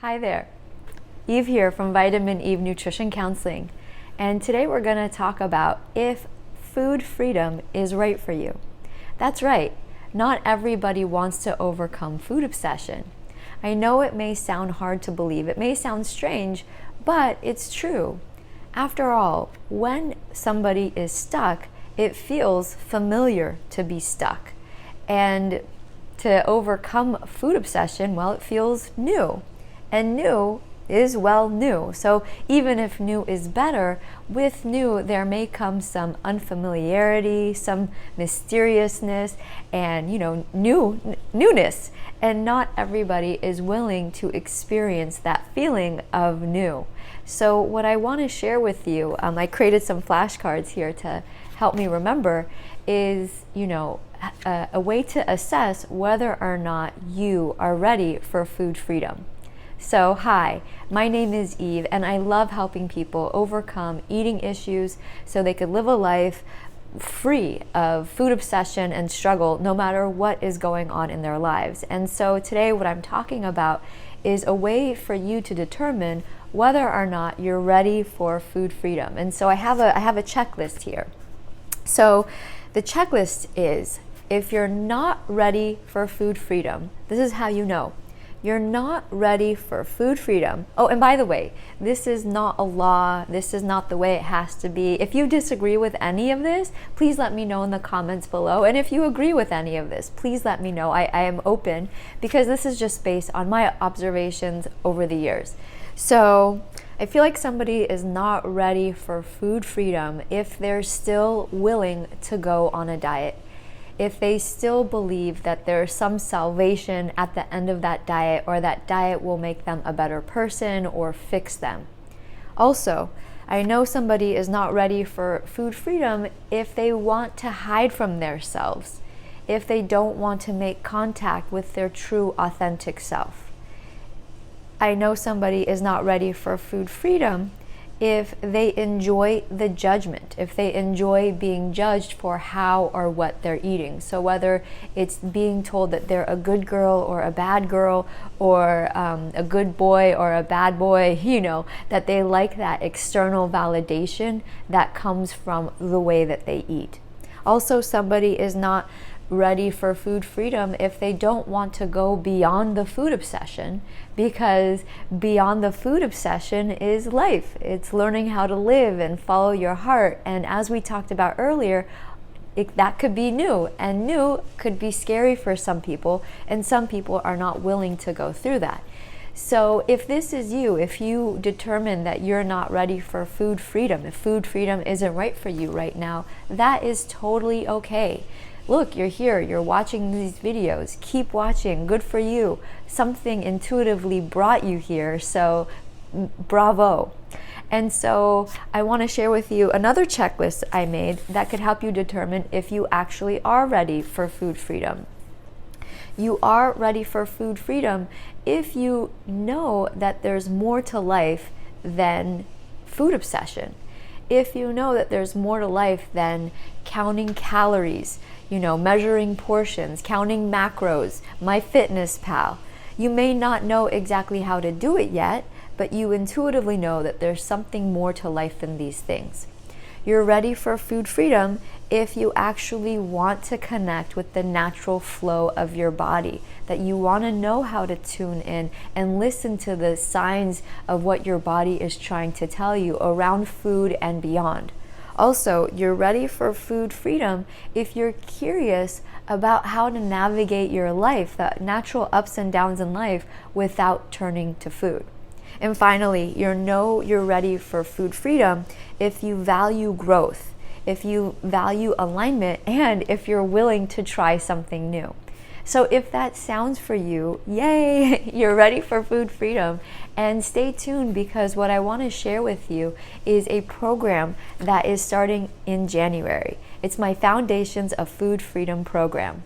Hi there, Eve here from Vitamin Eve Nutrition Counseling, and today we're going to talk about if food freedom is right for you. That's right, not everybody wants to overcome food obsession. I know it may sound hard to believe, it may sound strange, but it's true. After all, when somebody is stuck, it feels familiar to be stuck. And to overcome food obsession, well, it feels new. And new is, well, new. So even if new is better, with new there may come some unfamiliarity, some mysteriousness, and newness. And not everybody is willing to experience that feeling of new. So what I want to share with you, I created some flashcards here to help me remember, is a way to assess whether or not you are ready for food freedom. So hi, my name is Eve, and I love helping people overcome eating issues so they could live a life free of food obsession and struggle no matter what is going on in their lives. And so today what I'm talking about is a way for you to determine whether or not you're ready for food freedom. And so I have a checklist here. So the checklist is, if you're not ready for food freedom, this is how you know. You're not ready for food freedom. Oh, and by the way, this is not a law. This is not the way it has to be. If you disagree with any of this, please let me know in the comments below. And if you agree with any of this, please let me know. I am open, because this is just based on my observations over the years. So I feel like somebody is not ready for food freedom if they're still willing to go on a diet, if they still believe that there's some salvation at the end of that diet, or that diet will make them a better person or fix them. Also, I know somebody is not ready for food freedom if they want to hide from themselves, if they don't want to make contact with their true, authentic self. I know somebody is not ready for food freedom if they enjoy the judgment, if they enjoy being judged for how or what they're eating. So whether it's being told that they're a good girl or a bad girl, or a good boy or a bad boy, that they like that external validation that comes from the way that they eat. Also, somebody is not ready for food freedom if they don't want to go beyond the food obsession, because beyond the food obsession is life. It's learning how to live and follow your heart. And as we talked about earlier, that could be new, and new could be scary for some people, and some people are not willing to go through that. So if this is you, if you determine that you're not ready for food freedom, if food freedom isn't right for you right now, that is totally okay. Look, you're here, you're watching these videos, keep watching, good for you. Something intuitively brought you here, so bravo. And so I want to share with you another checklist I made that could help you determine if you actually are ready for food freedom. You are ready for food freedom if you know that there's more to life than food obsession. If you know that there's more to life than counting calories, measuring portions, counting macros, MyFitnessPal. You may not know exactly how to do it yet, but you intuitively know that there's something more to life than these things. You're ready for food freedom if you actually want to connect with the natural flow of your body, that you want to know how to tune in and listen to the signs of what your body is trying to tell you around food and beyond. Also, you're ready for food freedom if you're curious about how to navigate your life, the natural ups and downs in life, without turning to food. And finally, you're ready for food freedom if you value growth, if you value alignment, and if you're willing to try something new. So if that sounds for you, yay, you're ready for food freedom. And stay tuned, because what I want to share with you is a program that is starting in January. It's my Foundations of Food Freedom program.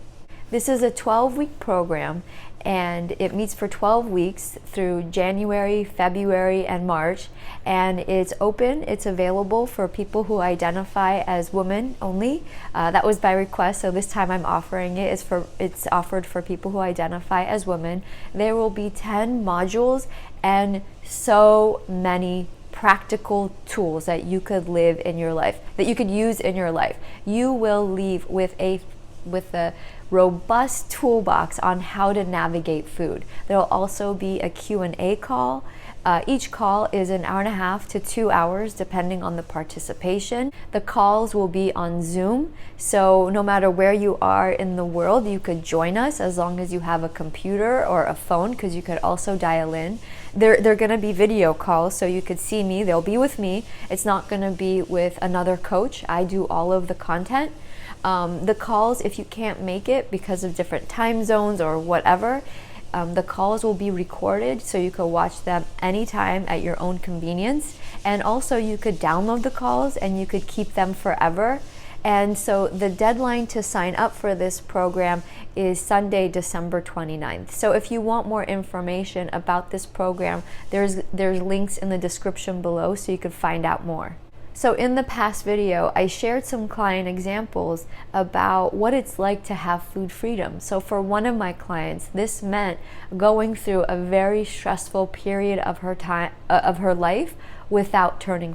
This is a 12-week program, and it meets for 12 weeks through January, February, and March. And it's open, it's available for people who identify as women only. That was by request, so this time I'm offering it. It's offered for people who identify as women. There will be 10 modules and so many practical tools that you could live in your life, that you could use in your life. You will leave with a robust toolbox on how to navigate food. There will also be a Q&A call. Each call is an hour and a half to 2 hours depending on the participation. The calls will be on Zoom, so no matter where you are in the world, you could join us as long as you have a computer or a phone, because you could also dial in. They're going to be video calls, so you could see me. They'll be with me. It's not going to be with another coach. I do all of the content. The calls, if you can't make it because of different time zones or whatever, the calls will be recorded, so you could watch them anytime at your own convenience. And also you could download the calls and you could keep them forever. And so the deadline to sign up for this program is Sunday, December 29th. So if you want more information about this program, there's links in the description below so you can find out more. So in the past video, I shared some client examples about what it's like to have food freedom. So for one of my clients, this meant going through a very stressful period of her life without turning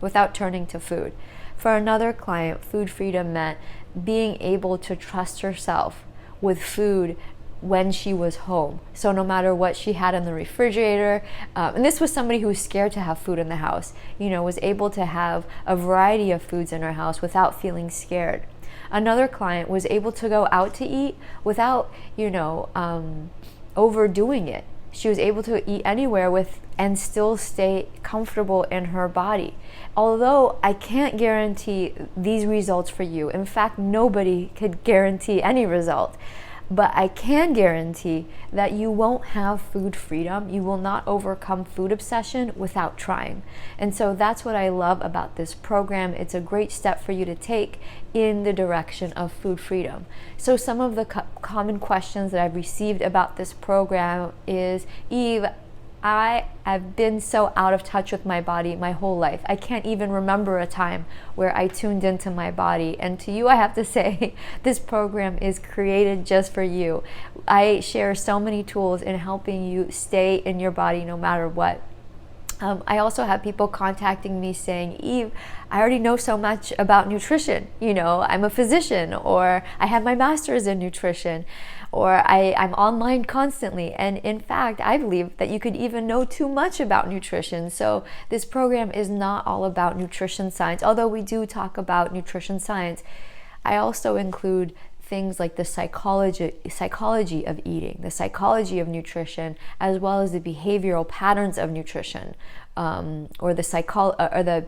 without turning to food. For another client, food freedom meant being able to trust herself with food when she was home. So no matter what she had in the refrigerator, and this was somebody who was scared to have food in the house, was able to have a variety of foods in her house without feeling scared. Another client was able to go out to eat without, overdoing it. She was able to eat anywhere and still stay comfortable in her body. Although I can't guarantee these results for you. In fact, nobody could guarantee any result. But I can guarantee that you won't have food freedom. You will not overcome food obsession without trying. And so that's what I love about this program. It's a great step for you to take in the direction of food freedom. So some of the common questions that I've received about this program is, Eve, I have been so out of touch with my body my whole life. I can't even remember a time where I tuned into my body. And to you, I have to say, this program is created just for you. I share so many tools in helping you stay in your body no matter what. I also have people contacting me saying, Eve, I already know so much about nutrition. I'm a physician, or I have my master's in nutrition, or I'm online constantly. And in fact, I believe that you could even know too much about nutrition. So this program is not all about nutrition science, although we do talk about nutrition science. I also include things like the psychology of eating, the psychology of nutrition, as well as the behavioral patterns of nutrition, or the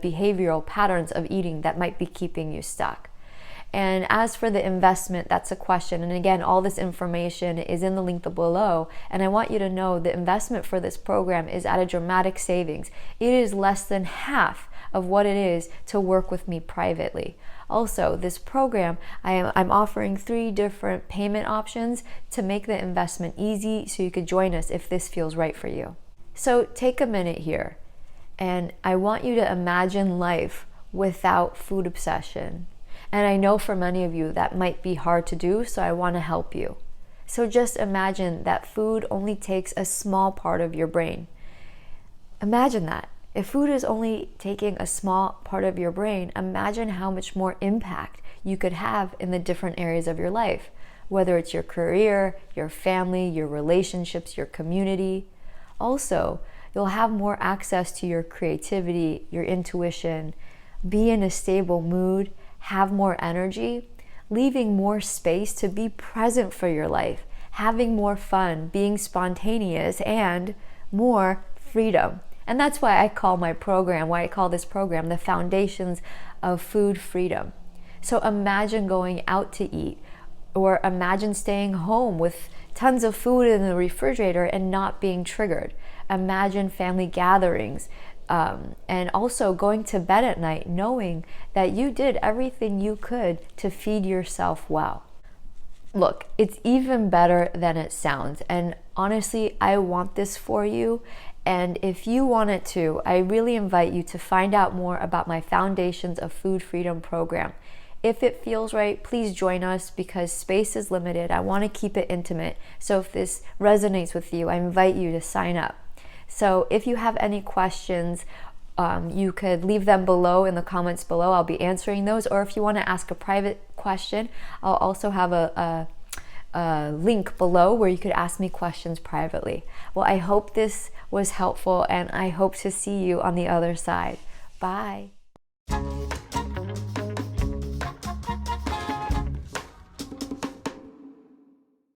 behavioral patterns of eating that might be keeping you stuck. And as for the investment, that's a question. And again, all this information is in the link below. And I want you to know the investment for this program is at a dramatic savings. It is less than half of what it is to work with me privately. Also, this program, I'm offering 3 different payment options to make the investment easy, so you could join us if this feels right for you. So take a minute here, and I want you to imagine life without food obsession. And I know for many of you that might be hard to do, so I want to help you. So just imagine that food only takes a small part of your brain. Imagine that. If food is only taking a small part of your brain, imagine how much more impact you could have in the different areas of your life, whether it's your career, your family, your relationships, your community. Also, you'll have more access to your creativity, your intuition, be in a stable mood, have more energy, leaving more space to be present for your life, having more fun, being spontaneous, and more freedom. And that's why I call this program the Foundations of Food Freedom. So imagine going out to eat, or imagine staying home with tons of food in the refrigerator and not being triggered. Imagine family gatherings, and also going to bed at night knowing that you did everything you could to feed yourself well. Look, it's even better than it sounds. And honestly, I want this for you. And if you want it too, I really invite you to find out more about my Foundations of Food Freedom program. If it feels right, please join us because space is limited. I want to keep it intimate. So if this resonates with you, I invite you to sign up. So if you have any questions, you could leave them below in the comments below. I'll be answering those. Or if you want to ask a private question, I'll also have a link below where you could ask me questions privately. Well, I hope this was helpful, and I hope to see you on the other side. Bye.